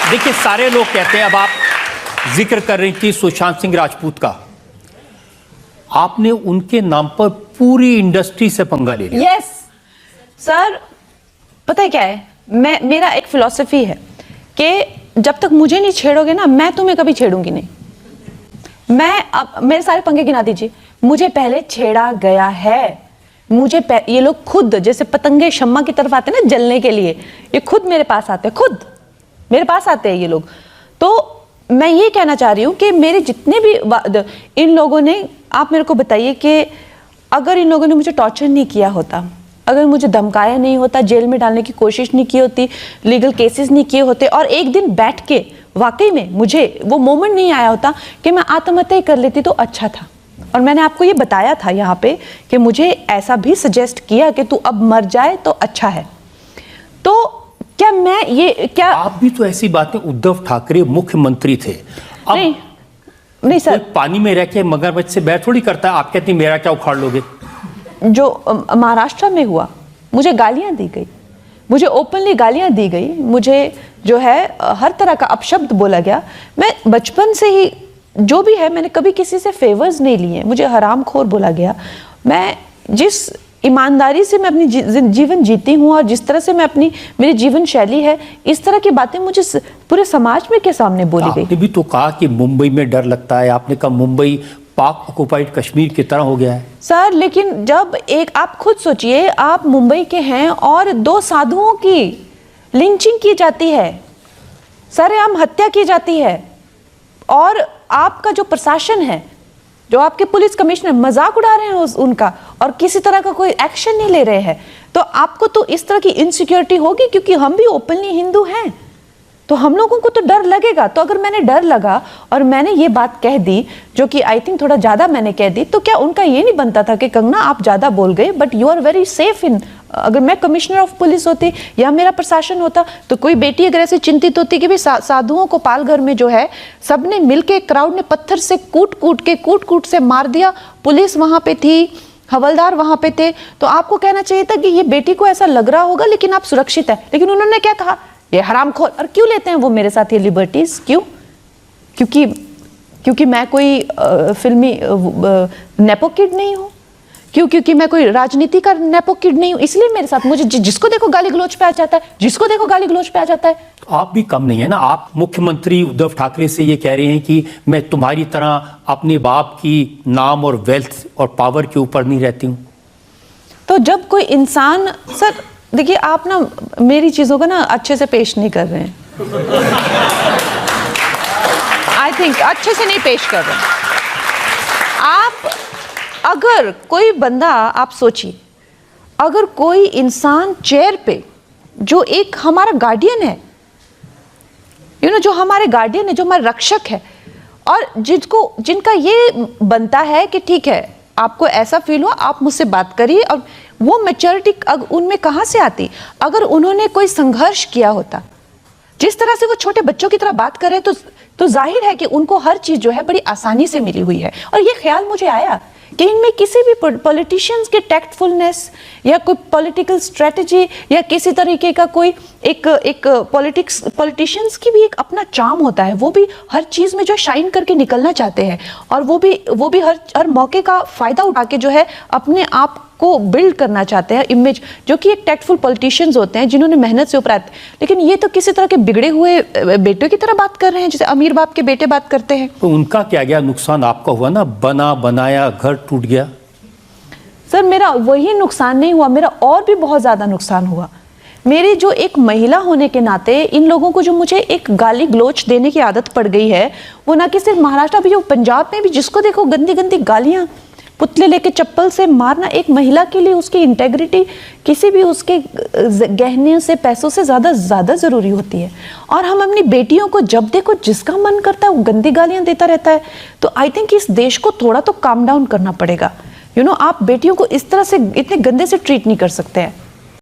देखिए, सारे लोग कहते हैं, अब आप जिक्र कर रही थी सुशांत सिंह राजपूत का, आपने उनके नाम पर पूरी इंडस्ट्री से पंगा ले लिया। यस सर, पता है क्या है, मेरा एक फिलॉसफी है कि जब तक मुझे नहीं छेड़ोगे ना, मैं तुम्हें कभी छेड़ूंगी नहीं। अब मेरे सारे पंगे गिना दीजिए, मुझे पहले छेड़ा गया है। मुझे ये लोग खुद, जैसे पतंगे शम्मा की तरफ आते हैं ना जलने के लिए, ये खुद मेरे पास आते हैं, खुद मेरे पास आते हैं ये लोग। तो मैं ये कहना चाह रही हूँ कि मेरे जितने भी इन लोगों ने, आप मेरे को बताइए कि अगर इन लोगों ने मुझे टॉर्चर नहीं किया होता, अगर मुझे धमकाया नहीं होता, जेल में डालने की कोशिश नहीं की होती, लीगल केसेस नहीं किए होते, और एक दिन बैठ के वाकई में मुझे वो मोमेंट नहीं आया होता कि मैं आत्महत्या कर लेती, तो अच्छा था। और मैंने आपको ये बताया था यहाँ पे कि मुझे ऐसा भी सजेस्ट किया कि तू अब मर जाए तो अच्छा है। तो क्या मैं ये, क्या आप भी तो ऐसी बातें, उद्धव ठाकरे मुख्यमंत्री थे, अब नहीं सर, पानी में रह के मगरमच्छ से बैर थोड़ी करता है। आप कहती मेरा क्या उखाड़ लोगे? जो महाराष्ट्र में हुआ, मुझे गालियां दी गई, मुझे ओपनली गालियां दी गई, मुझे जो है हर तरह का अपशब्द बोला गया। मैं बचपन से ही जो भी है, मैंने कभी किसी से फेवर्स नहीं लिए, मुझे हरामखोर बोला गया। मैं जिस ईमानदारी से मैं अपनी जीवन जीती हूँ और जिस तरह से मैं मेरी जीवन शैली है, इस तरह की बातें मुझे पूरे समाज में के सामने बोली गई। आपने भी तो कहा कि मुंबई में डर लगता है, आपने कहा मुंबई पाक ऑक्युपाइड कश्मीर की तरह हो गया है। सर, लेकिन जब आप खुद सोचिए, आप मुंबई के हैं और 2 साधुओं की लिंचिंग की जाती है, सरेआम हत्या की जाती है, और आपका जो प्रशासन है, जो आपके पुलिस कमिश्नर मजाक उड़ा रहे हैं उनका, और किसी तरह का कोई एक्शन नहीं ले रहे हैं, तो आपको तो इस तरह की इनसिक्योरिटी होगी, क्योंकि हम भी ओपनली हिंदू हैं, तो हम लोगों को तो डर लगेगा। तो अगर मैंने डर लगा और मैंने ये बात कह दी, जो कि आई थिंक थोड़ा ज्यादा मैंने कह दी, तो क्या उनका ये नहीं बनता था कि कंगना आप ज्यादा बोल गए, but you are very safe in. अगर मैं कमिश्नर ऑफ पुलिस होती या मेरा प्रशासन होता, तो कोई बेटी अगर ऐसे चिंतित होती कि भाई साधुओं को पालघर में जो है सबने मिलके, क्राउड ने पत्थर से कूट से मार दिया, पुलिस वहां पे थी, हवलदार वहां पे थे, तो आपको कहना चाहिए था कि ये बेटी को ऐसा लग रहा होगा लेकिन आप सुरक्षित है। लेकिन उन्होंने क्या कहा, ये हरामखोर। और क्यों लेते हैं वो मेरे साथ ये लिबर्टीज? क्यों? क्योंकि मैं कोई फिल्मी नेपो किड नहीं हूं, क्योंकि मैं कोई राजनीति का नेपो किड नहीं हूं, इसलिए मेरे साथ मुझे जिसको देखो गाली गलौज पे आ जाता है, जिसको देखो गाली गलौज पे आ जाता है। आप भी कम नहीं है ना। आप मुख्यमंत्री उद्धव ठाकरे से ये कह रहे हैं कि मैं तुम्हारी तरह अपने बाप की नाम और वेल्थ और पावर के ऊपर नहीं रहती हूं। तो जब कोई इंसान, सर देखिए, आप ना मेरी चीजों को ना अच्छे से पेश नहीं कर रहे हैं। आई थिंक अच्छे से नहीं पेश कर रहे हैं आप। अगर कोई बंदा, आप सोचिए, अगर कोई इंसान चेयर पे, जो एक हमारा गार्डियन है, जो हमारे गार्डियन है, जो हमारा रक्षक है, और जिनका ये बनता है कि ठीक है, आपको ऐसा फील हुआ, आप मुझसे बात करिए, और वो मैच्योरिटी उनमें कहां से आती? अगर उन्होंने कोई संघर्ष किया होता, जिस तरह से वो छोटे बच्चों की तरह बात कर रहे हैं, तो जाहिर है कि उनको हर चीज जो है बड़ी आसानी से मिली हुई है। और ये ख्याल मुझे आया कि इनमें किसी भी पॉलिटिशियंस के टैक्टफुलनेस या कोई पॉलिटिकल स्ट्रेटजी या किसी तरीके का कोई एक पॉलिटिशियंस की भी एक अपना चार्म होता है। वो भी हर चीज में जो शाइन करके निकलना चाहते हैं, और वो भी हर मौके का फायदा उठा के जो है अपने आप को बिल्ड करना चाहते हैं इमेज, जो कि एक टैक्टफुल पॉलिटिशियंस होते हैं जिन्होंने मेहनत से ऊपर आते। लेकिन ये तो किसी तरह के बिगड़े हुए बेटों की तरह बात कर रहे हैं, जैसे अमीर बाप के बेटे बात करते हैं। तो उनका क्या गया? नुकसान आपका हुआ ना, बना बनाया घर टूट गया। सर, मेरा वही नुकसान नहीं हुआ, मेरा और भी बहुत ज्यादा नुकसान हुआ। मेरी जो एक महिला होने के नाते इन लोगों को जो मुझे एक गाली गलोच देने की आदत पड़ गई है, वो ना कि सिर्फ महाराष्ट्र, अभी जो पंजाब में भी जिसको देखो गंदी गंदी गालियां, पुतले लेके चप्पल से मारना, एक महिला के लिए उसकी इंटेग्रिटी किसी भी उसके गहने से, पैसों से ज्यादा जरूरी होती है। और हम अपनी बेटियों को जब देखो जिसका मन करता है वो गंदी गालियां देता रहता है। तो आई थिंक इस देश को थोड़ा तो काम डाउन करना पड़ेगा। आप बेटियों को इस तरह से इतने गंदे से ट्रीट नहीं कर सकते हैं।